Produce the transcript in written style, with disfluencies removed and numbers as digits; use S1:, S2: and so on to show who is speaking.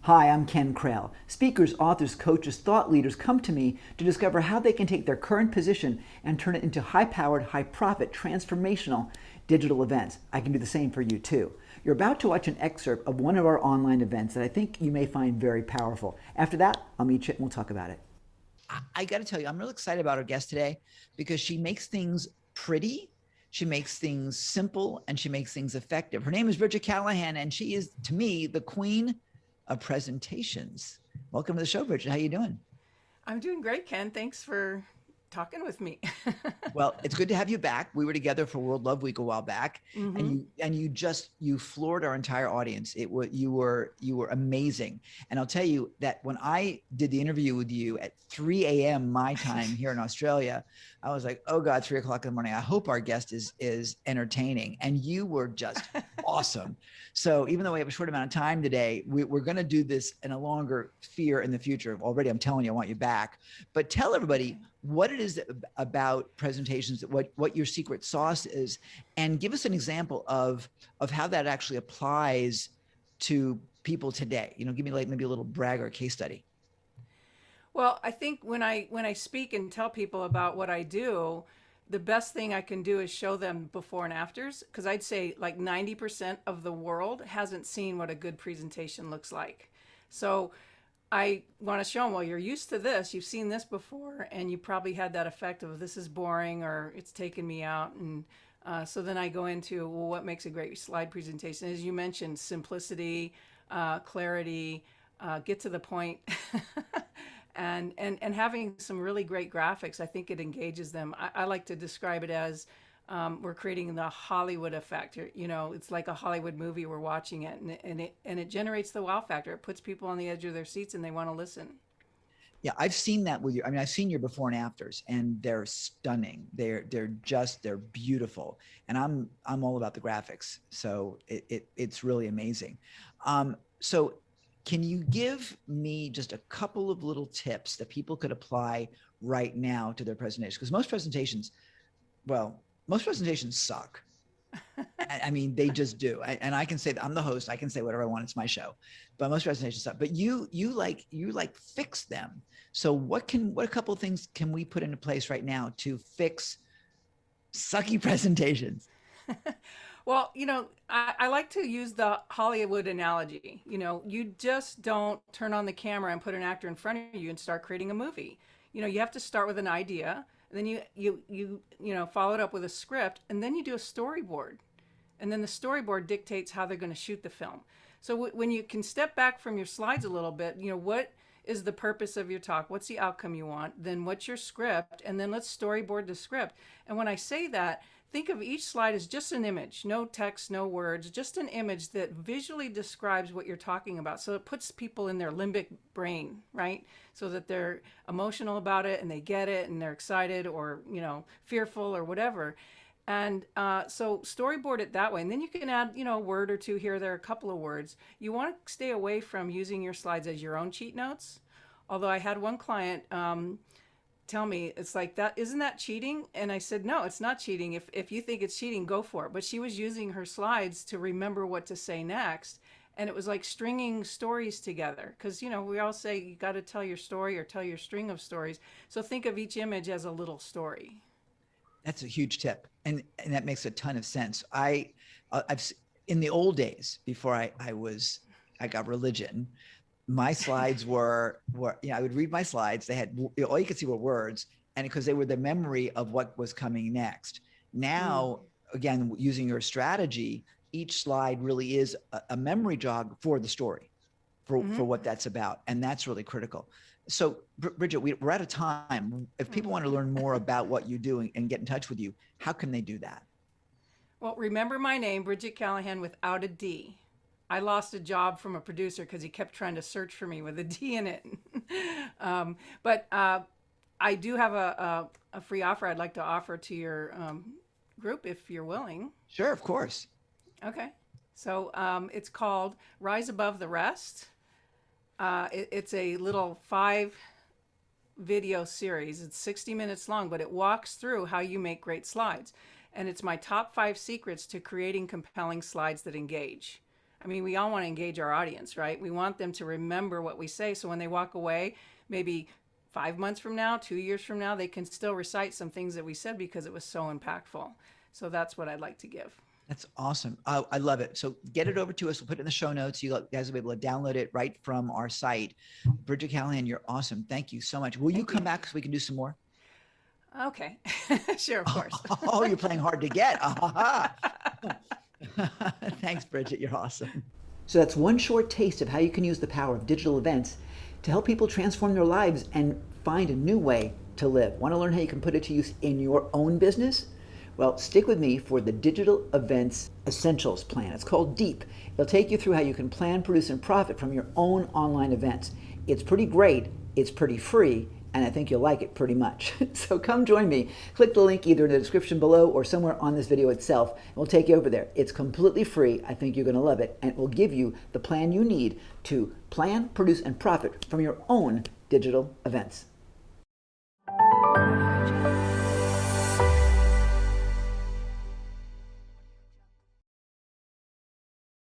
S1: Hi, I'm Ken Krell. Speakers, authors, coaches, thought leaders come to me to discover how they can take their current position and turn it into high-powered, high-profit, transformational digital events. I can do the same for you too. You're about to watch an excerpt of one of our online events that I think you may find very powerful. After that, I'll meet you and we'll talk about it. I got to tell you, I'm really excited about our guest today because she makes things pretty, she makes things simple, and she makes things effective. Her name is Brigette Callahan, and she is, to me, the queen of presentations. Welcome to the show, Brigette. How you doing?
S2: I'm doing great, Ken. Thanks for talking with me.
S1: Well, it's good to have you back. We were together for World Love Week a while back, and
S2: hmm
S1: you floored our entire audience. You were amazing. And I'll tell you that when I did the interview with you at 3 a.m. my time here in Australia, I was like, oh God, 3 o'clock in the morning. I hope our guest is entertaining. And you were just awesome. So even though we have a short amount of time today, we're going to do this in a longer sphere in the future. Already, I'm telling you, I want you back. But tell everybody
S2: Okay.
S1: what it is about presentations, what your secret sauce is, and give us an example of how that actually applies to people today. Give me like maybe a little brag or a case study.
S2: Well, I think when I speak and tell people about what I do, the best thing I can do is show them before and afters because I'd say like 90% of the world hasn't seen what a good presentation looks like. So I want to show them, well, you're used to this, you've seen this before, and you probably had that effect of this is boring or it's taken me out. And so then I go into, well, what makes a great slide presentation? As you mentioned, simplicity, clarity, get to the point, and having some really great graphics. I think it engages them. I like to describe it as we're creating the Hollywood effect. It's like a Hollywood movie. We're watching it, and it generates the wow factor. It puts people on the edge of their seats, and they want to listen.
S1: Yeah, I've seen that with you. I mean, I've seen your before and afters, and they're stunning. They're beautiful, and I'm all about the graphics. So it's really amazing. So can you give me just a couple of little tips that people could apply right now to their presentation? Because most presentations suck. I mean, they just do. And I can say that I'm the host. I can say whatever I want. It's my show. But most presentations suck. But you fix them. So what a couple of things can we put into place right now to fix sucky presentations?
S2: Well, I like to use the Hollywood analogy. You just don't turn on the camera and put an actor in front of you and start creating a movie. You have to start with an idea, and then you follow it up with a script, and then you do a storyboard. And then the storyboard dictates how they're going to shoot the film. So when you can step back from your slides a little bit, what is the purpose of your talk? What's the outcome you want? Then what's your script? And then let's storyboard the script. And when I say that, think of each slide as just an image, no text, no words, just an image that visually describes what you're talking about. So it puts people in their limbic brain, right? So that they're emotional about it and they get it and they're excited or, fearful or whatever. And so storyboard it that way. And then you can add, a word or two here, there, a couple of words. You want to stay away from using your slides as your own cheat notes. Although I had one client tell me, it's like, that isn't that cheating? And I said, no, it's not cheating. If you think it's cheating, go for it. But she was using her slides to remember what to say next. And it was like stringing stories together. Because, we all say you got to tell your story or tell your string of stories. So think of each image as a little story.
S1: That's a huge tip, and that makes a ton of sense. I've in the old days before I got religion, my slides were I would read my slides. They had all you could see were words, and because they were the memory of what was coming next.
S2: Mm.
S1: Now, again, using your strategy, each slide really is a memory jog for the story, for
S2: hmm
S1: what that's about, and that's really critical. So, Brigette, we're out of time. If people want to
S2: Okay.
S1: learn more about what you do and get in touch with you, how can they do that?
S2: Well, remember my name, Brigette Callahan, without a D. I lost a job from a producer because he kept trying to search for me with a D in it. But I do have a free offer I'd like to offer to your group if you're willing.
S1: Sure, of course.
S2: Okay. So it's called Rise Above the Rest. It's a little 5 video series. It's 60 minutes long, but it walks through how you make great slides. And it's my top 5 secrets to creating compelling slides that engage. I mean, we all want to engage our audience, right? We want them to remember what we say. So when they walk away, maybe 5 months from now, 2 years from now, they can still recite some things that we said because it was so impactful. So that's what I'd like to give.
S1: That's awesome. I love it. So get it over to us. We'll put it in the show notes. You guys will be able to download it right from our site. Brigette Callahan, you're awesome. Thank you so much. Will you come back so we can do some more?
S2: Okay. Sure, of course.
S1: Oh, you're playing hard to get. Thanks, Brigette. You're awesome. So that's one short taste of how you can use the power of digital events to help people transform their lives and find a new way to live. Want to learn how you can put it to use in your own business? Well, stick with me for the Digital Events Essentials Plan. It's called DEEP. It'll take you through how you can plan, produce, and profit from your own online events. It's pretty great, it's pretty free, and I think you'll like it pretty much. So come join me. Click the link either in the description below or somewhere on this video itself, and we'll take you over there. It's completely free. I think you're going to love it, and it will give you the plan you need to plan, produce, and profit from your own digital events.